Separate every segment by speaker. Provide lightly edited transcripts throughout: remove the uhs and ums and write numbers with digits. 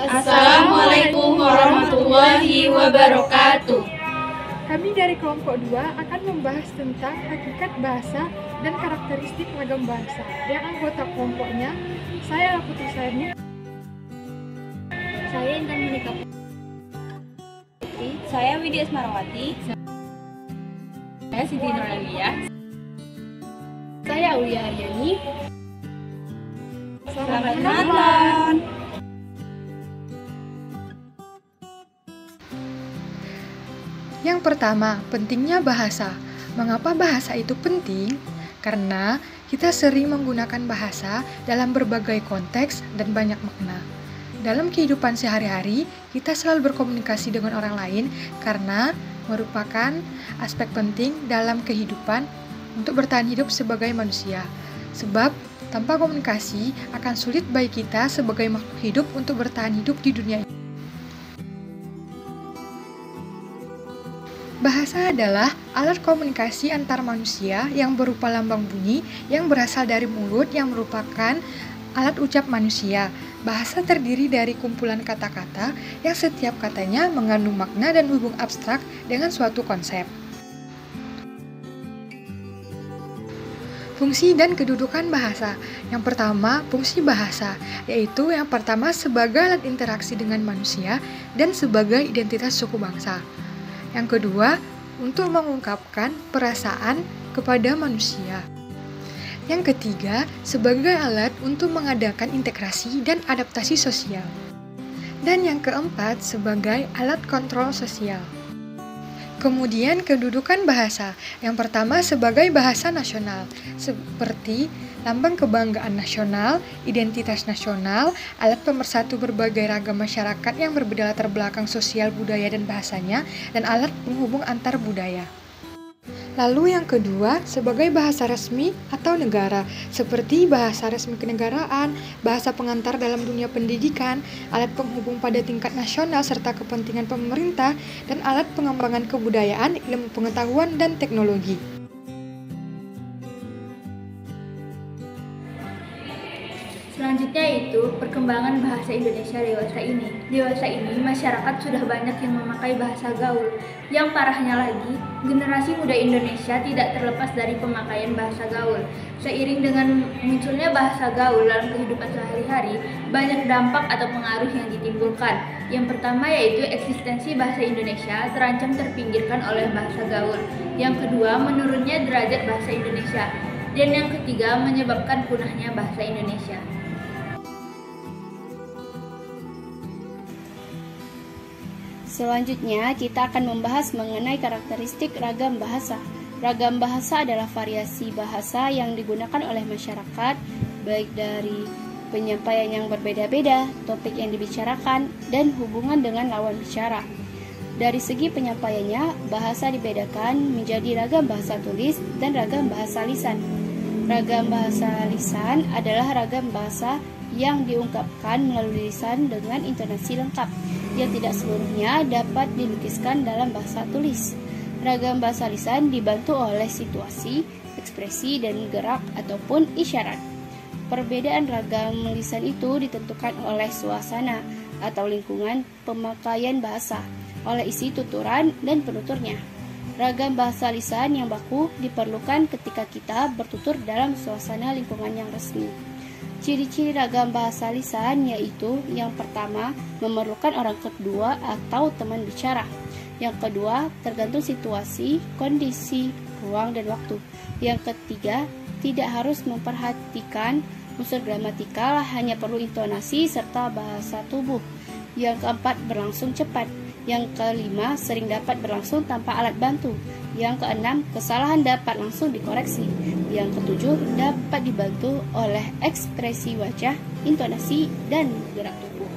Speaker 1: Assalamualaikum warahmatullahi wabarakatuh.
Speaker 2: Kami dari kelompok 2 akan membahas tentang hakikat bahasa dan karakteristik ragam bahasa. Yang anggota kelompoknya, saya Putri Sarni.
Speaker 3: Saya Intan Monika Putri. Saya Widya Asmarawati.
Speaker 1: Saya Siti Nuralia.
Speaker 3: Saya Aulia Aryani.
Speaker 1: Selamat malam.
Speaker 2: Yang pertama, pentingnya bahasa. Mengapa bahasa itu penting? Karena kita sering menggunakan bahasa dalam berbagai konteks dan banyak makna. Dalam kehidupan sehari-hari, kita selalu berkomunikasi dengan orang lain karena merupakan aspek penting dalam kehidupan untuk bertahan hidup sebagai manusia. Sebab, tanpa komunikasi akan sulit bagi kita sebagai makhluk hidup untuk bertahan hidup di dunia ini. Bahasa adalah alat komunikasi antar manusia yang berupa lambang bunyi yang berasal dari mulut yang merupakan alat ucap manusia. Bahasa terdiri dari kumpulan kata-kata yang setiap katanya mengandung makna dan hubung abstrak dengan suatu konsep. Fungsi dan kedudukan bahasa. Yang pertama, fungsi bahasa, yaitu yang pertama sebagai alat interaksi dengan manusia dan sebagai identitas suku bangsa. Yang kedua, untuk mengungkapkan perasaan kepada manusia. Yang ketiga, sebagai alat untuk mengadakan integrasi dan adaptasi sosial. Dan yang keempat, sebagai alat kontrol sosial. Kemudian kedudukan bahasa. Yang pertama sebagai bahasa nasional, seperti lambang kebanggaan nasional, identitas nasional, alat pemersatu berbagai ragam masyarakat yang berbeda latar belakang sosial, budaya, dan bahasanya, dan alat penghubung antar budaya. Lalu yang kedua, sebagai bahasa resmi atau negara, seperti bahasa resmi kenegaraan, bahasa pengantar dalam dunia pendidikan, alat penghubung pada tingkat nasional serta kepentingan pemerintah, dan alat pengembangan kebudayaan, ilmu pengetahuan, dan teknologi.
Speaker 3: Selanjutnya itu perkembangan bahasa Indonesia dewasa ini. Dewasa ini masyarakat sudah banyak yang memakai bahasa gaul. Yang parahnya lagi, generasi muda Indonesia tidak terlepas dari pemakaian bahasa gaul. Seiring dengan munculnya bahasa gaul dalam kehidupan sehari-hari, banyak dampak atau pengaruh yang ditimbulkan. Yang pertama yaitu eksistensi bahasa Indonesia terancam terpinggirkan oleh bahasa gaul. Yang kedua, menurunnya derajat bahasa Indonesia. Dan yang ketiga, menyebabkan punahnya bahasa Indonesia.
Speaker 4: Selanjutnya, kita akan membahas mengenai karakteristik ragam bahasa. Ragam bahasa adalah variasi bahasa yang digunakan oleh masyarakat, baik dari penyampaian yang berbeda-beda, topik yang dibicarakan, dan hubungan dengan lawan bicara. Dari segi penyampaiannya, bahasa dibedakan menjadi ragam bahasa tulis dan ragam bahasa lisan. Ragam bahasa lisan adalah ragam bahasa yang diungkapkan melalui lisan dengan intonasi lengkap, yang tidak seluruhnya dapat dilukiskan dalam bahasa tulis. Ragam bahasa lisan dibantu oleh situasi, ekspresi, dan gerak ataupun isyarat. Perbedaan ragam lisan itu ditentukan oleh suasana atau lingkungan pemakaian bahasa, oleh isi tuturan dan penuturnya. Ragam bahasa lisan yang baku diperlukan ketika kita bertutur dalam suasana lingkungan yang resmi. Ciri-ciri ragam bahasa lisan yaitu yang pertama, memerlukan orang kedua atau teman bicara. Yang kedua, tergantung situasi, kondisi, ruang, dan waktu. Yang ketiga, tidak harus memperhatikan unsur gramatikal, hanya perlu intonasi serta bahasa tubuh. Yang keempat, berlangsung cepat. Yang kelima, sering dapat berlangsung tanpa alat bantu. Yang keenam, kesalahan dapat langsung dikoreksi. Yang ketujuh, dapat dibantu oleh ekspresi wajah, intonasi, dan gerak tubuh.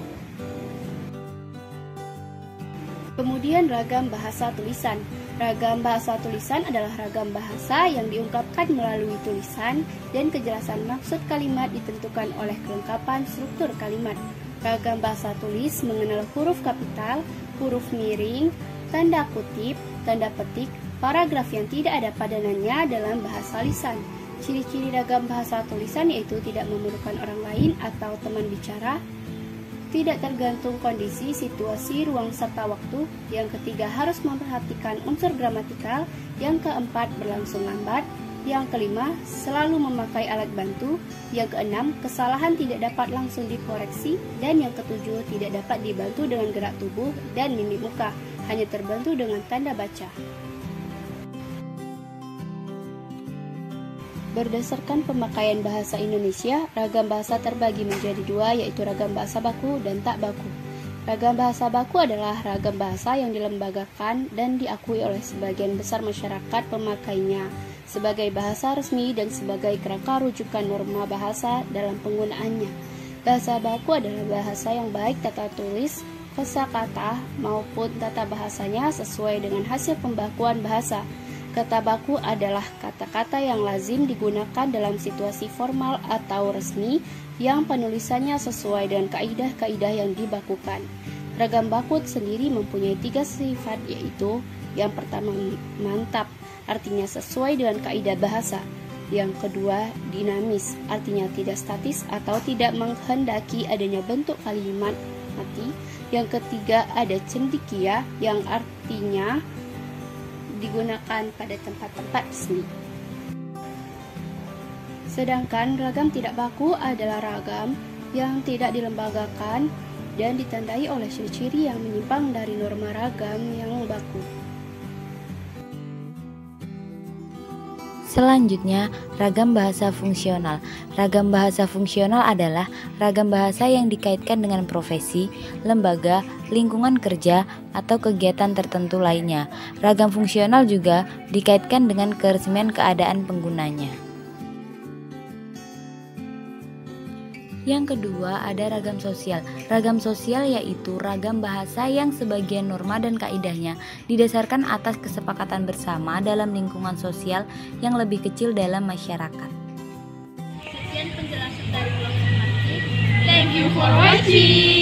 Speaker 4: Kemudian ragam bahasa tulisan. Ragam bahasa tulisan adalah ragam bahasa yang diungkapkan melalui tulisan dan kejelasan maksud kalimat ditentukan oleh kelengkapan struktur kalimat. Ragam bahasa tulis mengenal huruf kapital, huruf miring, tanda kutip, tanda petik, paragraf yang tidak ada padanannya dalam bahasa lisan. Ciri-ciri ragam bahasa tulisan yaitu tidak memerlukan orang lain atau teman bicara, tidak tergantung kondisi, situasi, ruang, serta waktu. Yang ketiga, harus memperhatikan unsur gramatikal. Yang keempat, berlangsung lambat. Yang kelima, selalu memakai alat bantu. Yang keenam, kesalahan tidak dapat langsung dikoreksi. Dan yang ketujuh, tidak dapat dibantu dengan gerak tubuh dan mimik muka, hanya terbantu dengan tanda baca. Berdasarkan pemakaian bahasa Indonesia, ragam bahasa terbagi menjadi dua, yaitu ragam bahasa baku dan tak baku. Ragam bahasa baku adalah ragam bahasa yang dilembagakan dan diakui oleh sebagian besar masyarakat pemakainya sebagai bahasa resmi dan sebagai kerangka rujukan norma bahasa dalam penggunaannya. Bahasa baku adalah bahasa yang baik tata tulis, kosakata maupun tata bahasanya sesuai dengan hasil pembakuan bahasa. Kata baku adalah kata-kata yang lazim digunakan dalam situasi formal atau resmi yang penulisannya sesuai dengan kaidah-kaidah yang dibakukan. Ragam baku sendiri mempunyai 3 sifat, yaitu yang pertama mantap, artinya sesuai dengan kaidah bahasa. Yang kedua dinamis, artinya tidak statis atau tidak menghendaki adanya bentuk kalimat mati. Yang ketiga ada cendekia, yang artinya digunakan pada tempat-tempat resmi. Sedangkan ragam tidak baku adalah ragam yang tidak dilembagakan dan ditandai oleh ciri-ciri yang menyimpang dari norma ragam yang baku.
Speaker 5: Selanjutnya, ragam bahasa fungsional. Ragam bahasa fungsional adalah ragam bahasa yang dikaitkan dengan profesi, lembaga, lingkungan kerja, atau kegiatan tertentu lainnya. Ragam fungsional juga dikaitkan dengan keresmian keadaan penggunanya. Yang kedua ada ragam sosial. Ragam sosial yaitu ragam bahasa yang sebagian norma dan kaidahnya didasarkan atas kesepakatan bersama dalam lingkungan sosial yang lebih kecil dalam masyarakat.
Speaker 3: Sekian penjelasan dari Blog Semarti.
Speaker 1: Thank you for watching.